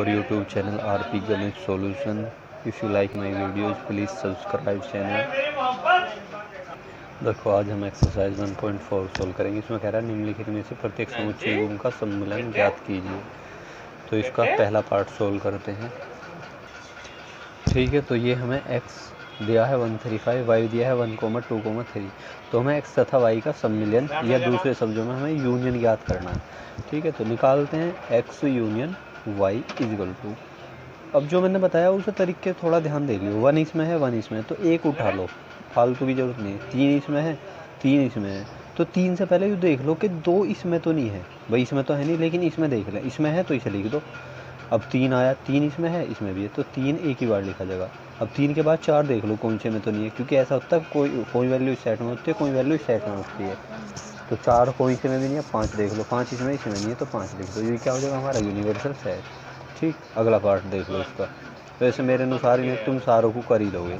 our YouTube channel RP Ganesh Solution. If you like my videos, please subscribe channel. देखो आज हम exercise 1.4 solve करेंगे। इसमें कह रहा है निम्नलिखित में से प्रत्येक समुच्चय गुण का सम्मिलन ज्ञात कीजिए। तो इसका पहला पार्ट सोल्व करते हैं। ठीक है, तो ये हमें x दिया है 135, y दिया है 1,2,3। तो हमें x तथा y का सम्मिलन या दूसरे शब्दों में हमें यूनियन ज्ञात करना है। ठीक है, तो निकालते हैं x union y equal to. अब जो मैंने बताया उसे तरीके थोड़ा ध्यान दे लियो। 1 इसमें है, 1 इसमें है, तो एक उठा लो, फालतू की जरूरत नहीं है। 3 इसमें है, 3 इसमें है, तो 3 से पहले ये देख लो कि 2 इसमें तो नहीं है। भाई इसमें तो है नहीं, लेकिन इसमें देख लें, इसमें है तो इसे लिख दो। अब 3 आया, 3 इसमें है, इसमें भी है, तो 3 एक ही बार लिखा जाएगा। अब 3 के बाद 4 देख लो कौन से में तो नहीं है, क्योंकि ऐसा होता है कोई वैल्यू इस सेट में होती है, कोई वैल्यू इस सेट में होती है। तो 4 कोई से में भी नहीं है, 5 देख लो, 5 इसमें नहीं है, तो 5 लिख दो। ये क्या हो जाएगा हमारा यूनिवर्सल सेट। ठीक, अगला पार्ट देख लो इसका। वैसे मेरे अनुसार इन्हें तुम सारों को कर ही लोगे।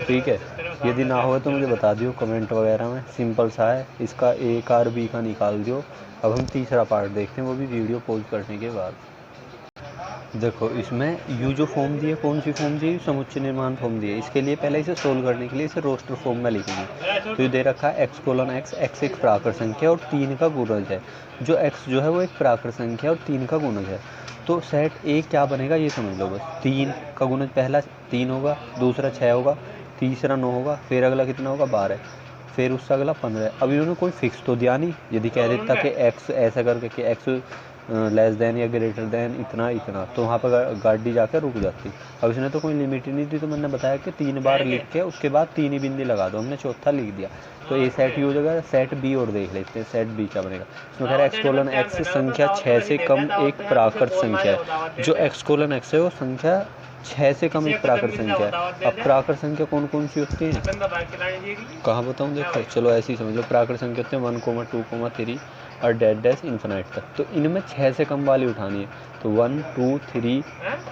ठीक है, यदि ना हो तो मुझे बता दियो कमेंट वगैरह में। सिंपल सा है, इसका ए का और बी का निकाल दियो। अब हम तीसरा पार्ट देखते हैं, वो भी वीडियो पॉज करने के बाद। देखो इसमें यू जो फॉर्म दी है, कौन सी फॉर्म दी है? समुच्चय निर्माण फॉर्म दी है। इसके लिए पहले इसे सोल्व करने के लिए इसे रोस्टर फॉर्म में लिखेंगे। तो ये दे रखा है x एक प्राकृत संख्या और 3 का गुणज है। जो x जो है वो एक प्राकृत संख्या और 3 का गुणज है। तो सेट ए क्या बनेगा ये समझ लो बस। 3 का गुणज पहला 3 होगा, दूसरा 6 होगा, तीसरा 9 होगा, फिर अगला कितना होगा 12, फिर उससे अगला 15। अब इन्होंने कोई फिक्स तो दिया नहीं। यदि कह देता कि x ऐसा करके कि x लेस देन या ग्रेटर देन इतना इतना, तो वहाँ पर गाड़ी जाकर रुक जाती। अब इसने तो कोई लिमिट ही नहीं दी, तो मैंने बताया कि 3 बार लिख के उसके बाद 3 ही बिंदी लगा दो। हमने चौथा लिख दिया, तो ए सेट ही हो जाएगा। सेट बी और देख लेते हैं, सेट बी क्या बनेगा। इसमें कह रहा है x संख्या 6 से कम एक प्राकृत संख्या है। जो x है वो संख्या 6 से कम एक प्राकृत संख्या है। अब प्राकृत संख्या कौन कौन सी होती है, कहाँ बताऊँ? देखो चलो ऐसे ही समझ लो। प्राकृत संख्या होते हैं 1, 2, 3 और डैश इन्फिनाइट तक। तो इनमें 6 से कम वाली उठानी है। तो 1, 2, 3,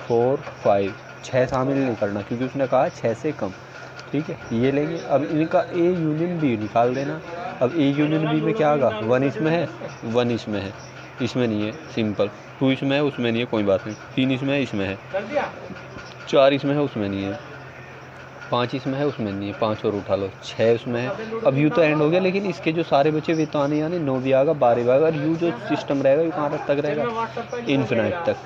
4, 5, 6 शामिल नहीं करना, क्योंकि उसने कहा 6 से कम। ठीक है, ये लेंगे। अब इनका ए यूनियन बी निकाल देना। अब ए यूनियन बी में क्या आएगा? 1 इसमें है, 1 इसमें है, इसमें नहीं है, सिंपल। 2 इसमें है, उसमें नहीं है, कोई बात नहीं। 3 इसमें है, इसमें है। 4 इसमें है, उसमें नहीं है। 5 इसमें है, उसमें नहीं है, 5 और उठा लो, 6 उसमें है। अब यू तो एंड हो गया, लेकिन इसके जो सारे बचे वे तो आने आने 9 भी आएगा, 12 भी आएगा। और यू जो सिस्टम रहेगा यू कहाँ तक रहेगा? इन्फिनाइट तक।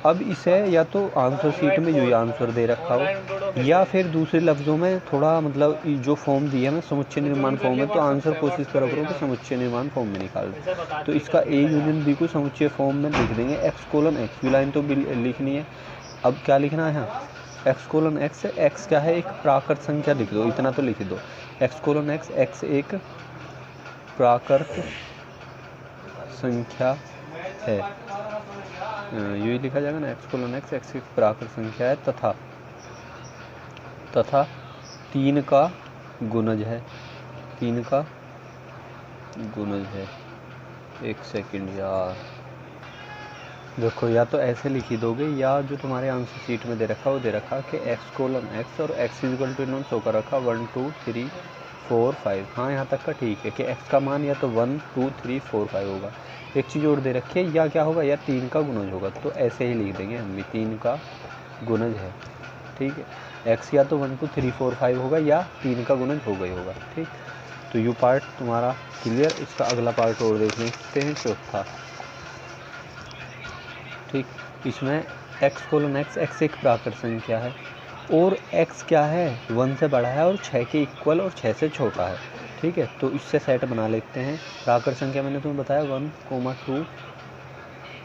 अब इसे या तो आंसर शीट में यही आंसर दे रखा हो, या फिर दूसरे लफ्ज़ों में थोड़ा मतलब जो फॉर्म दिया है समुच्चय निर्माण फॉर्म में, तो आंसर कोशिश करो कि समुच्चय निर्माण फॉर्म में निकाल दें। तो इसका ए यूनियन बी को समुच्चय फॉर्म में लिख देंगे। x: यू लाइन तो लिखनी है। अब क्या लिखना है? x: x क्या है? एक प्राकृत संख्या लिख दो, इतना तो लिख दो। x: x एक प्राकृत संख्या है। यही लिखा जाएगा ना, x: x एक प्राकृत संख्या है तथा 3 का गुणज है। 3 का गुणज है। एक सेकंड यार, देखो या तो ऐसे लिख ही दोगे, या जो तुम्हारे आंसर शीट में दे रखा वो दे रखा कि x: और x इन्होंने शो कर रखा 1, 2, 3, 4, 5। हाँ यहाँ तक का ठीक है कि x का मान या तो 1, 2, 3, 4, 5 होगा। एक चीज़ और दे रखी है, या क्या होगा, या 3 का गुणज होगा। तो ऐसे ही लिख देंगे हम भी, 3 का गुणज है। ठीक है, x या तो 1, 2, 3, 4, 5 होगा, या 3 का गुणज होगा ही होगा। ठीक, तो यू पार्ट तुम्हारा क्लियर। इसका अगला पार्ट और देख लेते हैं, चौथा। ठीक, इसमें x: एक प्राकृत संख्या है और x क्या है? 1 से बड़ा है और 6 के इक्वल और 6 से छोटा है। ठीक है, तो इससे सेट बना लेते हैं। प्राकृत संख्या मैंने तुम्हें बताया 1, 2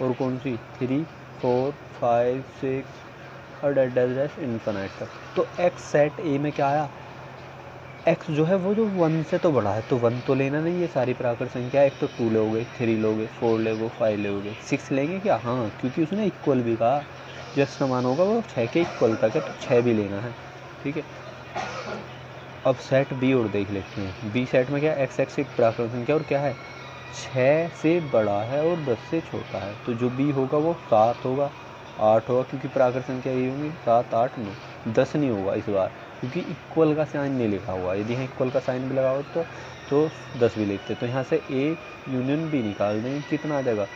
और कौन सी 3, 4, 5, 6 और डैश इन्फिनाइट तक। तो x सेट ए में क्या आया? x जो है वो जो 1 से तो बड़ा है, तो 1 तो लेना नहीं है सारी प्राकृत संख्या। एक तो 2 लोगे, 3 लोगे, 4 लोगे, 5 लोगे, 6 लेंगे क्या? हाँ, क्योंकि उसने इक्वल भी कहा। जो x का मान होगा वो 6 के इक्वल तक है, तो 6 भी लेना है। ठीक है, अब सेट बी और देख लेते हैं। बी सेट में क्या? x एक प्राकृत संख्या और क्या है? 6 से बड़ा है और 10 से छोटा है। तो जो बी होगा वो 7 होगा, 8 होगा, क्योंकि प्राकृत संख्या यही होंगी 7, 8, 9। 10 नहीं होगा इस बार, क्योंकि इक्वल का साइन नहीं लिखा हुआ। यदि यहाँ इक्वल का साइन भी लगा हो तो 10 भी लिखते। तो यहाँ से ए यूनियन बी निकाल दें, कितना आ जाएगा?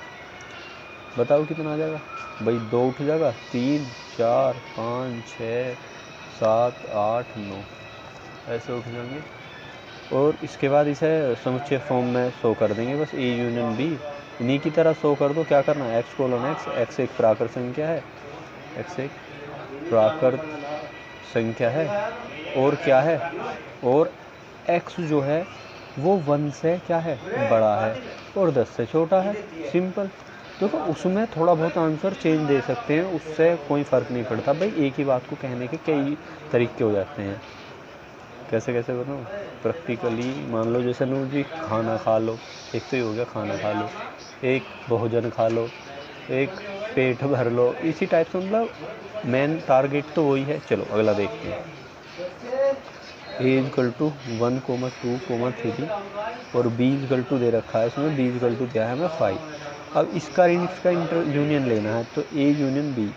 बताओ कितना आ जाएगा भाई, 2 उठ जाएगा, 3 4 5 6 7 8 9 ऐसे उठ जाएंगे। और इसके बाद इसे समुच्चय फॉर्म में शो कर देंगे बस, ए यूनियन बी इन्हीं की तरह शो कर दो। क्या करना है, एक्स कोलन एक्स, एक्स एक प्राकृत संख्या है, एक्स एक प्राकृत संख्या है, और क्या है, और एक्स जो है वो 1 से क्या है, बड़ा है, और 10 से छोटा है। सिंपल। देखो उसमें थोड़ा बहुत आंसर चेंज दे सकते हैं, उससे कोई फ़र्क नहीं पड़ता भाई, एक ही बात को कहने के कई तरीके हो जाते हैं। कैसे कैसे बनाओ प्रैक्टिकली, मान लो जैसे नूर जी खाना खा लो, एक तो ही हो गया खाना खा लो, एक भोजन खा लो, एक पेट भर लो, इसी टाइप से मतलब मेन टारगेट तो वही है। चलो अगला देखते हैं। ए इक्वल टू 1, 2, 3 और बी इक्वल टू दे रखा है, इसमें बी इक्वल टू दिया है हमें 5। अब इसका इंटर यूनियन लेना है, तो ए यूनियन बी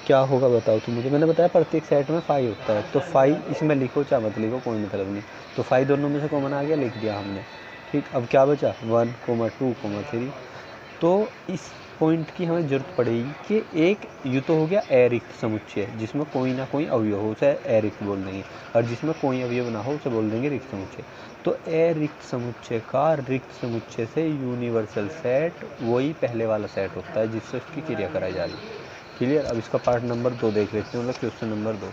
क्या होगा बताओ तुम मुझे। मैंने बताया प्रत्येक सेट में 5 होता है, तो 5 इसमें लिखो चाहे मत लिखो कोई मतलब नहीं। तो 5 दोनों में से कॉमन आ गया, लिख दिया हमने। ठीक, अब क्या बचा 1, 2, 3। तो इस पॉइंट की हमें ज़रूरत पड़ेगी कि एक ये तो हो गया अरिक्त समुच्चय जिसमें कोई ना कोई अवयव हो, उसे अरिक्त बोल देंगे, और जिसमें कोई अवयव ना हो उसे बोल देंगे रिक्त समुच्चय। तो अरिक्त समुच्चय का रिक्त समुच्चय से यूनिवर्सल सेट वही पहले वाला सेट होता है जिससे उसकी क्रिया कराई जा रही है। क्लियर। अब इसका पार्ट नंबर 2 देख लेते हैं, मतलब क्वेश्चन नंबर 2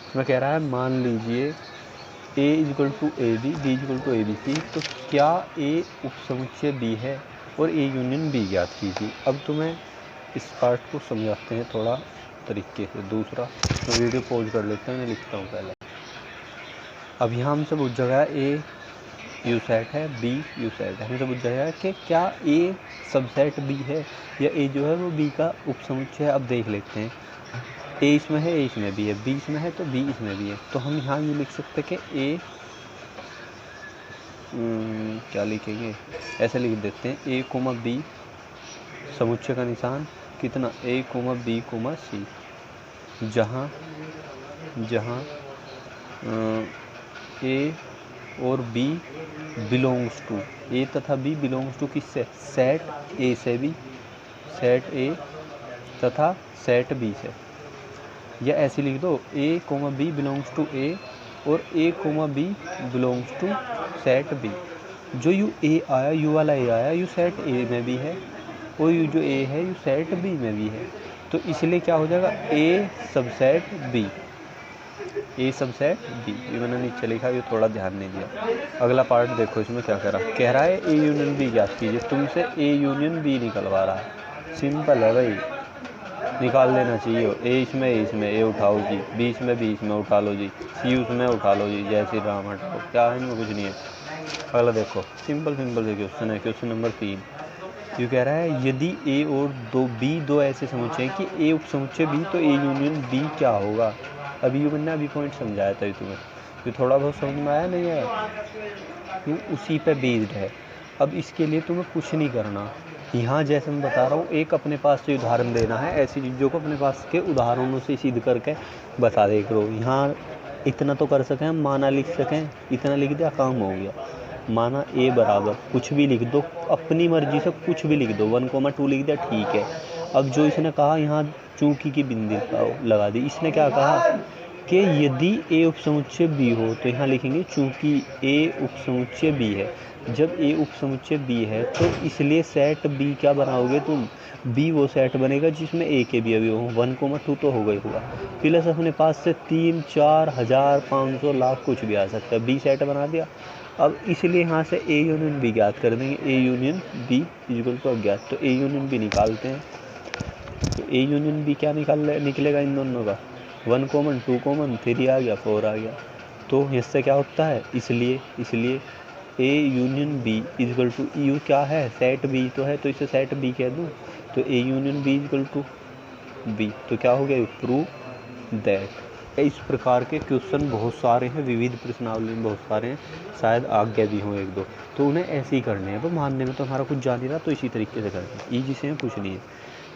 इसमें कह रहा है मान लीजिए a equal to a b equal to a b c, तो क्या a उपसमुच्चय b है और a यूनियन b ज्ञात कीजिए। अब तुम्हें इस पार्ट को समझाते हैं थोड़ा तरीके से। दूसरा मैं वीडियो पॉज कर लेता हूँ, मैं लिखता हूँ पहले। अब यहाँ हमसे पूछ जगह a यू सेट है, b यू सेट है, हमसे पूछ जाएगा कि क्या a सबसेट b है या a जो है वो b का उपसमुच्चय है। अब देख लेते हैं, a इसमें है, a इसमें भी है, b इसमें है तो b इसमें भी है। तो हम यहाँ ये लिख सकते हैं कि a क्या लिखेंगे, ऐसे लिख देते हैं a कोमा b समुच्चय का निशान कितना a comma b comma c, जहाँ a और b बिलोंग्स टू, a तथा b बिलोंग्स टू किससे, सेट a से b, सेट a तथा सेट b से। या ऐसे लिख दो a comma b belongs to a और a comma b belongs to set b। जो यू a आया, यू वाला a आया, यू सेट a में भी है, और यू जो a है यू सेट b में भी है। तो इसलिए क्या हो जाएगा a subset b, a subset b. ये मैंने नीचे लिखा, ये थोड़ा ध्यान नहीं दिया। अगला पार्ट देखो, इसमें क्या कह रहा है ए यूनियन बी ज्ञात कीजिए। तुमसे ए यूनियन बी निकलवा रहा है, सिंपल है भाई, निकाल लेना चाहिए। ए इसमें ए उठाओ जी, बी इसमें उठा लो जी, सी उसमें उठा लो जी, जय श्री राम हटाओ, क्या है इनमें कुछ नहीं है। अगला देखो, सिंपल से क्वेश्चन है, क्वेश्चन नंबर 3। ये कह रहा है यदि ए और बी दो ऐसे समुच्चय हैं कि ए उपसमुच्चय बी, तो ए यूनियन बी क्या होगा। अभी मैंने अभी पॉइंट समझाया था तुम्हें, तो थोड़ा बहुत समझ में आया नहीं आया, क्यों उसी पे बेस्ड है। अब इसके लिए तुम्हें कुछ नहीं करना, यहाँ जैसे मैं बता रहा हूँ एक अपने पास से उदाहरण देना है, ऐसी चीज़ों को अपने पास के उदाहरणों से सिद्ध करके बता दे करो। यहाँ इतना तो कर सकें, माना लिख सकें, इतना लिख दिया काम हो गया। माना a बराबर कुछ भी लिख दो, अपनी मर्जी से कुछ भी लिख दो, 1,2 लिख दिया, ठीक है। अब जो इसने कहा यहाँ चूंकि की बिंदी लगा दी, इसने क्या कहा कि यदि a उपसमुच्चय b हो, तो यहाँ लिखेंगे चूंकि a उपसमुच्चय b है। जब a उपसमुच्चय b है तो इसलिए सेट b क्या बनाओगे तुम, b वो सेट बनेगा जिसमें a के भी अवयव हो। 1,2 तो हो गई होगा, प्लस अपने पास से 3, 4, 1000, 500, लाख कुछ भी आ सकता है, b सेट बना दिया। अब इसलिए यहाँ से a यूनियन b ज्ञात कर देंगे, a union b equal to अज्ञात। तो a यूनियन b निकालते हैं, तो a यूनियन b क्या निकलेगा इन दोनों का, 1 कॉमन, 2 कॉमन, 3 आ गया, 4 आ गया। तो इससे क्या होता है, इसलिए a union b equal to U क्या है, सेट b तो है, तो इसे सेट b कह दूँ। तो a union b equal to b, तो क्या हो गया, प्रूव दैट। इस प्रकार के क्वेश्चन बहुत सारे हैं, विविध प्रश्नावली में बहुत सारे हैं, शायद आगे भी हों 1-2, तो उन्हें ऐसे ही करने हैं। तो मानने में तो हमारा कुछ जान नहीं रहा, तो इसी तरीके से करते हैं, ईजी से कुछ नहीं है।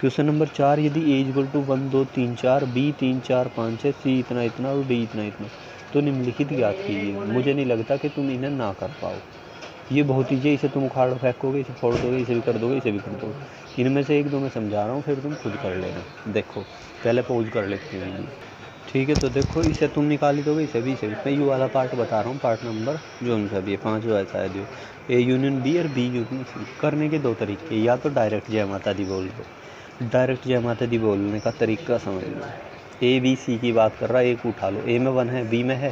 क्वेश्चन नंबर 4, यदि a equal to 1, 2, 3, 4, b 3, 4, 5, 6, c इतना इतना और d इतना इतना, तो निम्नलिखित ज्ञात कीजिए। मुझे नहीं लगता कि तुम इन्हें ना कर पाओ, ये बहुत ईजी है। इसे तुम उखाड़ फेंकोगे, इसे फोड़ दोगे, इसे भी कर दोगे, इसे भी कर दोगे। इनमें से एक दो मैं समझा रहा हूँ, फिर तुम खुद कर लेना। देखो पहले पॉज कर लेते हैं। ठीक है, तो देखो इसे तुम निकाल ही दोगे, इसे भी मैं यू वाला पार्ट बता रहा हूँ, पार्ट नंबर जो उनका भी है 5 जो ऐसा है, जो ए यूनियन बी और बी यूनियन सी। करने के दो तरीके, या तो डायरेक्ट जय माता दी बोल लो, डायरेक्ट जय माता दी बोलने का तरीका समझ लो। ए बी सी की बात कर रहा है, एक उठा लो, ए में 1 है, बी में है,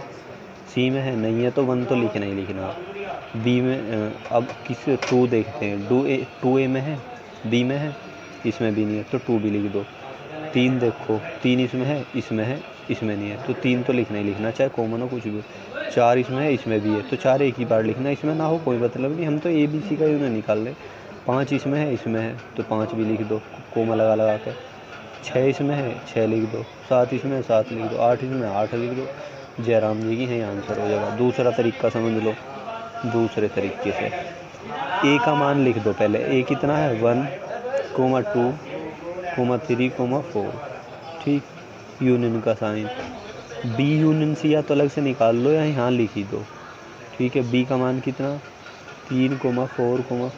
सी में है, नहीं है तो 1 तो लिखना ही लिखना। बी में अब किस 2 देखते हैं, 2 ए में है, बी में है, इसमें भी नहीं है तो 2 भी लिख दो। 3 देखो, 3 इसमें है, इसमें है, इसमें नहीं है तो 3 तो लिखना ही लिखना, चाहे कॉमन हो कुछ भी। 4 इसमें है, इसमें भी है तो 4 एक ही बार लिखना, इसमें ना हो कोई मतलब नहीं, हम तो ए बी सी का यूनियन निकाल लें। 5 इसमें है, इसमें है तो 5 भी लिख दो कोमा लगा लगा के। 6 इसमें है, 6 लिख दो। 7 इसमें है, 7 लिख दो। 8 इसमें है, 8 लिख दो। जयराम जी की है, आंसर हो जाएगा। दूसरा तरीका समझ लो, दूसरे तरीके से ए का मान लिख दो पहले। ए कितना है 1, 2, 3, 4। ठीक, यूनियन का साइन। बी यूनियन सी या तो अलग से निकाल लो या यहाँ लिख ही दो। ठीक है, बी का मान कितना 3, 4, 5,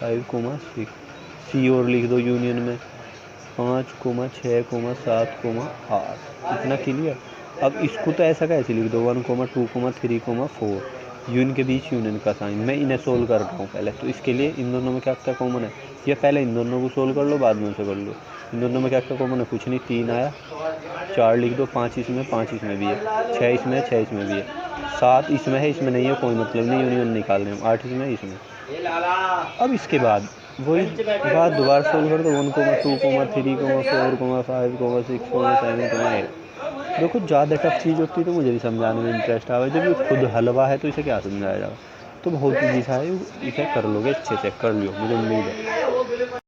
6। सी और लिख दो यूनियन में 5, 6, 7, 8। इतना क्लियर। अब इसको तो ऐसा कैसे लिख दो 1, 2, 3, 4, यूनियन के बीच यूनियन का साइन। मैं इन्हें सोल्व कर रहा हूँ पहले, तो इसके लिए इन दोनों में क्या क्या कॉमन है, या पहले इन दोनों को सोल्व कर लो, बाद में उसे कर लो। इन दोनों में क्या क्या कॉमन है, कुछ नहीं, 3 आया, 4 लिख दो, 5 इसमें, 5 इसमें भी है, 6 इसमें, 6 इसमें भी है, 7 इसमें है, इसमें नहीं है, कोई मतलब नहीं, यूनियन निकाल रहे हैं। 8 इसमें, इसमें। अब इसके बाद वही बात दोबारा सोल्व कर दो 1, 2, 3, 4, 5, 6, 7, 8। देखो ज़्यादा टफ चीज़ होती है तो मुझे भी समझाने में इंटरेस्ट आवे, जब ये खुद हलवा है तो इसे क्या समझाया जाएगा। तो बहुत ईजी सा है, इसे कर लोगे, अच्छे से कर लियो, मुझे उम्मीद है।